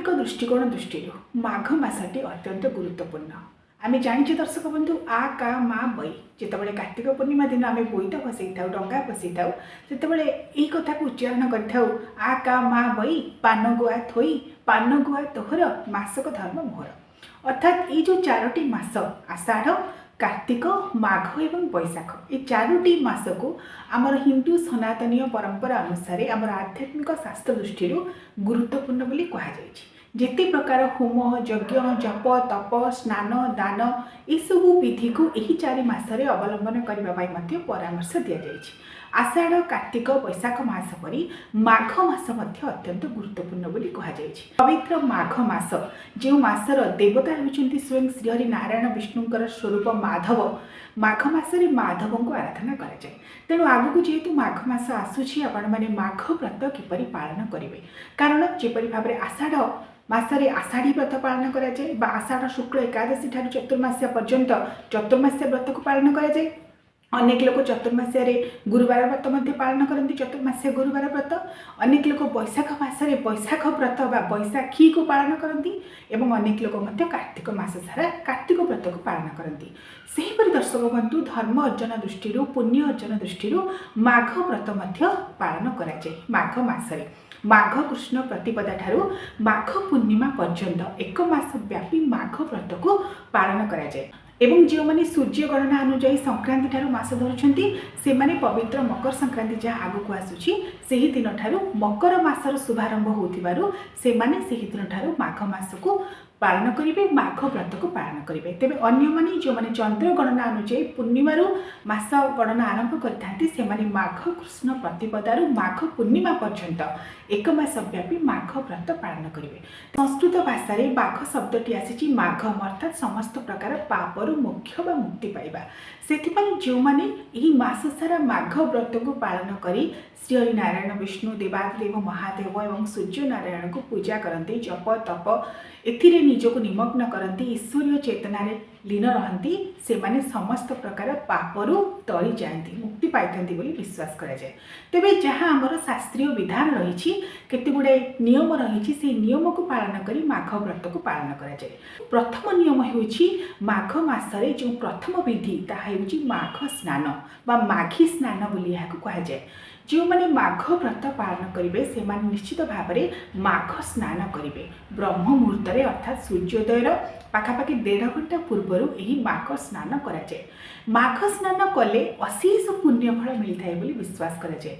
धार्मिक दृष्टिकोण दृष्टि माघ मासटी अत्यंत गुरुत्वपूर्ण। आम जाने दर्शक बंधु आ का मा बई जितेबाला कार्तिक पूर्णिमा दिन आम बोईत बसई था डंगा बसई था से कथा को उच्चारण कर आ का मा बई पान गुआ थोई पान गुआ तोहर मासक धर्म मोहर। अर्थात ये जो चारोटी मास आषाढ़ कार्तिक माघ एवं बैशाख ये चारोटी मास को आमर हिंदू सनातनीय परंपरा अनुसार आमर आध्यात्मिक शास्त्र दृष्टि गुरुत्वपूर्ण बोली कहुई। जेते प्रकार होम यज्ञ जप तप स्नान दान यसबू विधि को यही चारि मासरे अवलंबन करने परामर्श दि जाए। आषाढ़ कार्तिक बैशाख मास परी माघ मास अत्यंत गुरुत्वपूर्ण बोली कहुई। पवित्र माघ मास जो मासर देवता होती स्वयं श्रीहरि नारायण विष्णुंकर स्वरूप माधव माघ मासरे माधव को आराधना कराए। तेणु आगक जेहेतु माघ मास आसूची आपण मैंने माघ व्रत किपरि पालन करेंगे कारण जेपरि भाव में आषाढ़ मासरे आषाढ़ी व्रत पालन कराए आषाढ़ शुक्ल एकादशी ठार चतुर्मास्या पर्यंत चतुर्मास्या व्रत को पालन कराए। अनेक लोग चतुर्मास्या गुरुवार व्रत पालन करती चतुर्मास्या गुरुवार व्रत अनेक लोग बैशाख मासरे बैशाख व्रत बा बैशाखी को पालन करती एवं अनेक लोग कार्तिक मास सारा कार्तिक व्रत को पालन करती। सेहीपरि दर्शक बंधु धर्म अर्जन दृष्टि पुण्य अर्जन दृष्टि माघ व्रत पालन कराए। माघ मासरे माघ कृष्ण प्रतिपदा ठारू माघ पूर्णिमा पर्यंत एक मास व्यापी माघ व्रत को पालन कराए। एवं जो मैंने सूर्य गणना अनुजाई संक्रांति ठारू मास धरुछंती से माने पवित्र मकर संक्रांति जहाँ आगक आसूची सेही दिन ठारू मकर मासर शुभारंभ होतिबारु से माने सेही दिन ठारू माघ मास को पालन करेंगे माघ व्रत को पालन करेंगे। तेज अन्य माने जो माने चंद्र गणना अनुजाई पूर्णिमारू मास गणना आरंभ करथांती से माने माघ कृष्ण प्रतिपदारू माघ पूर्णिमा पर्यंत एक मास व्यापी माघ व्रत पालन करेंगे। संस्कृत भाषा रे माघ शब्दटी आसी माघ अर्थात समस्त प्रकार पापरू मोक्ष व मुक्ति पाइबा से जो माने यही मास सारा माघ व्रत को पालन करी श्रीहरि नारायण विष्णु देवादेव महादेव एवं सूर्य नारायण को पूजा करते जप तप एथिरे निजको निमग्न करती ईश्वरीय चेतना लीन रहती से माने समस्त प्रकार पापरू तरी जाती मुक्ति पाई बोली विश्वास करा जाए। तेबे जहाँ आमर शास्त्रीय विधान रही केते गुड़े नियम रही से नियम को पालन करी माघ व्रत को पालन करा जाए। प्रथम नियम होउछि माघ मासरे जो प्रथम विधि ताहा होउछि माघ स्नान बा माघी स्नान बोली याको कहा जाए। जो मैंने माघ व्रत पालन करेंगे से माने निश्चित भाव में माघ स्नान करेंगे ब्रह्म मुहूर्त अर्थात सूर्योदयर पाखापाखि 1.5 घंटा पूर्वर यही माघ स्नान कराए। माघ स्नान कले अशेष पुण्यफल मिलता है बोली विश्वास कराए।